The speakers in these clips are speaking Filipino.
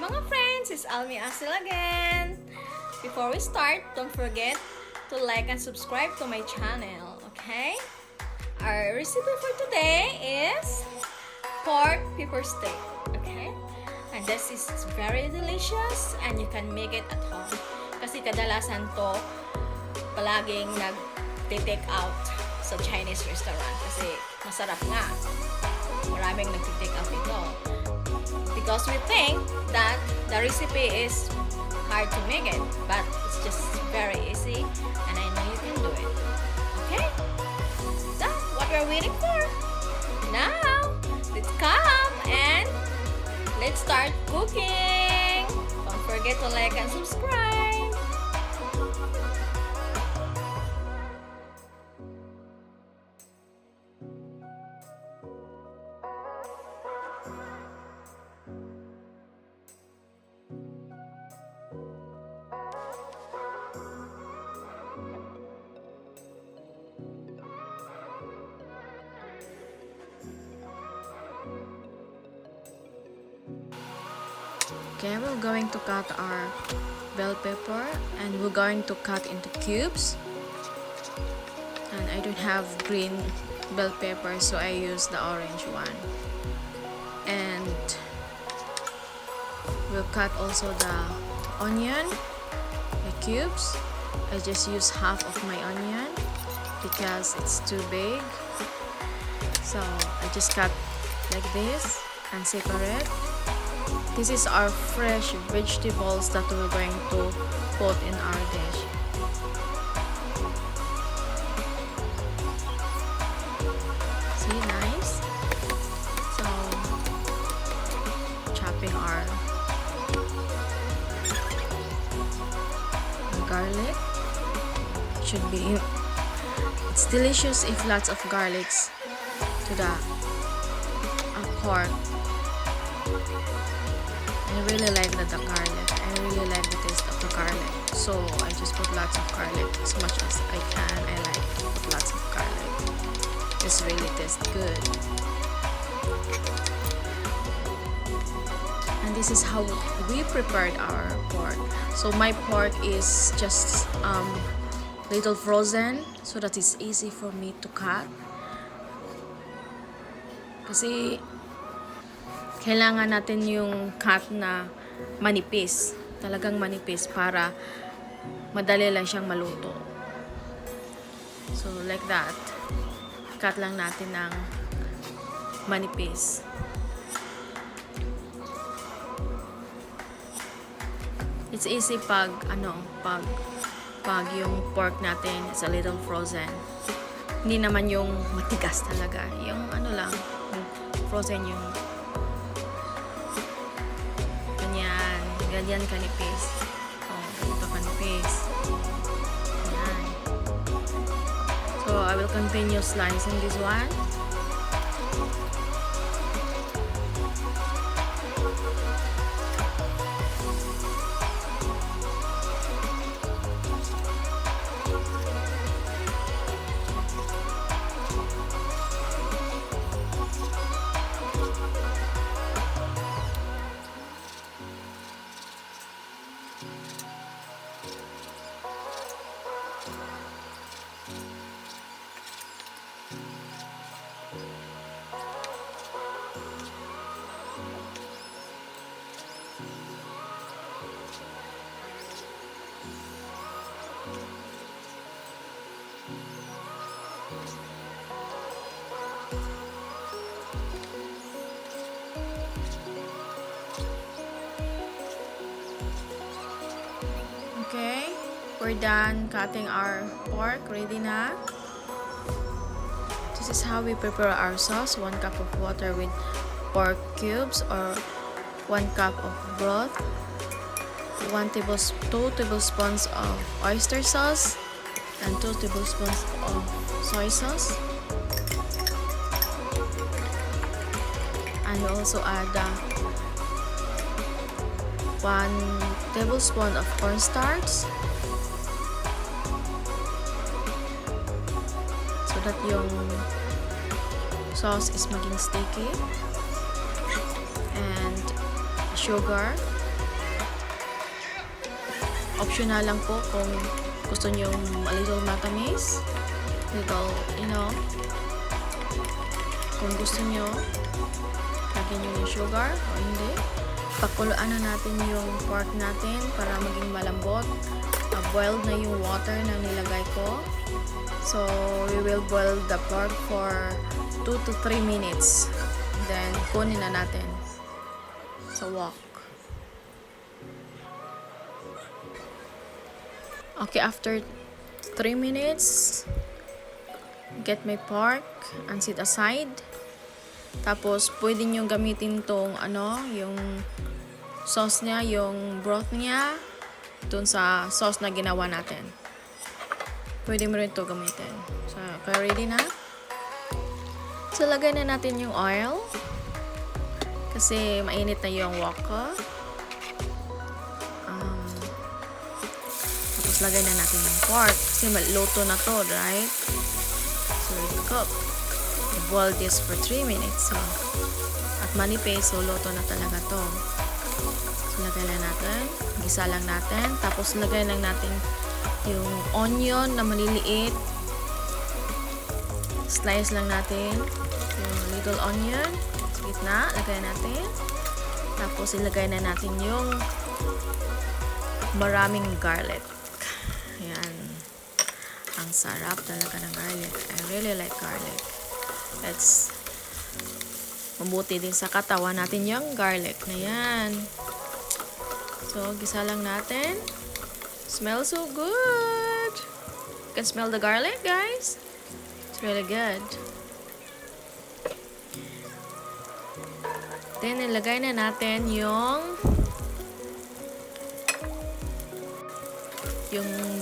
mga friends, it's Almae Astle again. Before we start, don't forget to like and subscribe to my channel, okay? Our recipe for today is pork pepper steak, okay? And this is very delicious and you can make it at home. Kasi kadalasan to palaging nag-take out sa Chinese restaurant kasi masarap nga. Maraming nag-take out ito. Because we think that the recipe is hard to make it, but it's just very easy and I know you can do it. Okay? So, what we're waiting for? Now, let's come and let's start cooking. Don't forget to like and subscribe. Okay, we're going to cut our bell pepper and we're going to cut into cubes. And I don't have green bell pepper, so I use the orange one. And we'll cut also the onion, the cubes. I just use half of my onion because it's too big. So I just cut like this and separate. This is our fresh vegetables that we're going to put in our dish. See, nice. So, chopping our garlic. Should be. It's delicious if lots of garlics to the pork. I really like the garlic. I really like the taste of the garlic. So I just put lots of garlic as much as I can. I like to put lots of garlic. This really tastes good. And this is how we prepared our pork. So my pork is just little frozen so that it's easy for me to cut. Kasi kailangan natin yung cut na manipis. Talagang manipis para madali lang siyang maluto. So, like that. Cut lang natin ng manipis. It's easy pag yung pork natin is a little frozen. Hindi naman yung matigas talaga. Yung frozen yung ganyan kanipis. Ganito kanipis. Yan. So, I will continue slicing this one. Okay, we're done cutting our pork. Ready na. This is how we prepare our sauce. 1 cup of water with pork cubes or 1 cup of broth. 2 tablespoons of oyster sauce and 2 tablespoons of soy sauce. And we also add 1 tablespoon of cornstarch so that yung sauce is maging sticky, and sugar optional lang po kung gusto nyo a little matamis, little, kung gusto nyo lagyan nyo ng sugar o hindi. Pakuluan na natin yung pork natin para maging malambot. Boiled na yung water na nilagay ko. So, we will boil the pork for 2 to 3 minutes. Then, kunin na natin sa wok. Okay, after 3 minutes, get my pork and set aside. Tapos, pwede nyo gamitin tong, yung sauce niya, yung broth niya, dun sa sauce na ginawa natin. Pwede mo rin ito gamitin. So, okay, ready na? So, lagay na natin yung oil. Kasi, mainit na yung wok ko. Tapos, lagay na natin yung pork. Kasi, maluto na to, right? So, ready to cook. Boil this for 3 minutes. So, at manipis, so luto na talaga to. So, lagay lang natin. Gisa lang natin. Tapos, lagay lang natin yung onion na maliliit. Slice lang natin yung little onion. Sa gitna, lagay natin. Tapos, ilagay na natin yung maraming garlic. Ayan. Ang sarap talaga ng garlic. I really like garlic. Let's mabuti din sa katawan natin yung garlic na yan. So, gisa lang natin. Smells so good. You can smell the garlic, guys. It's really good. Then, ilagay na natin yung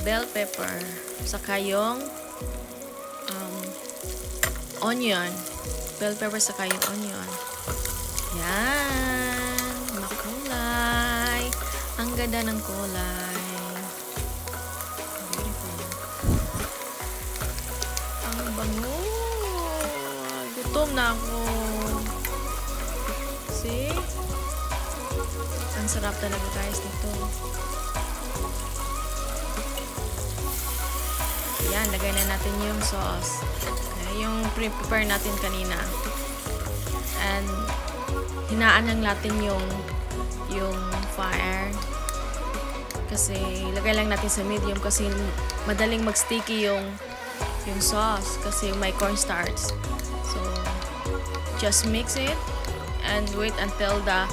bell pepper. Saka yung onion. Bell pepper saka yung onion. Yan. Makulay. Ang ganda ng kulay. Beautiful. Ang bango. Gutom na ako. See? Ang sarap talaga guys nito. Yan. Lagay na natin yung sauce. Yung prepare natin kanina. And hinaan lang natin yung fire. Kasi lagay lang natin sa medium kasi madaling mag-sticky yung sauce kasi may cornstarch. So just mix it and wait until the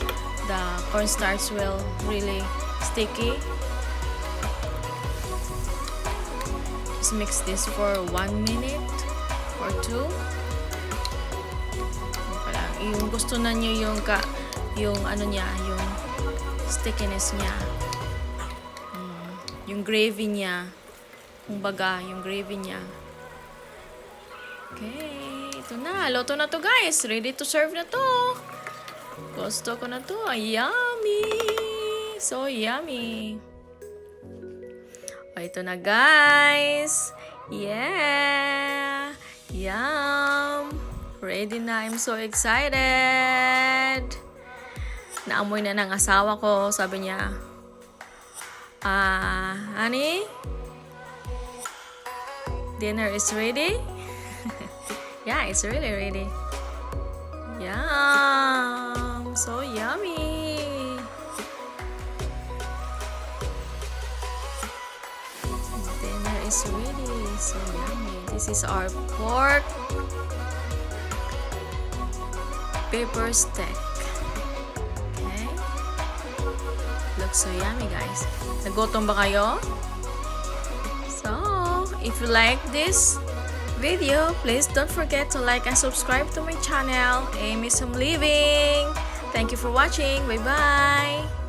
cornstarch will really sticky. Just mix this for 1 minute or 2. Yung gusto na nyo yung ano niya, yung stickiness niya. Yung gravy niya. Kumbaga, yung gravy niya. Okay, ito na. Luto na to guys. Ready to serve na to. Gusto ko na to. Yummy! So yummy. O, ito na guys. Yeah! Yum! Ready na. I'm so excited. Naamoy na ng asawa ko. Sabi niya, honey, dinner is ready? Yeah, it's really ready. Yum! So yummy! Dinner is ready. So yummy. This is our pork pepper steak. Okay? Looks so yummy, guys. Nagutom ba kayo? So, if you like this video, please don't forget to like and subscribe to my channel. Amy Some Living. Thank you for watching. Bye-bye.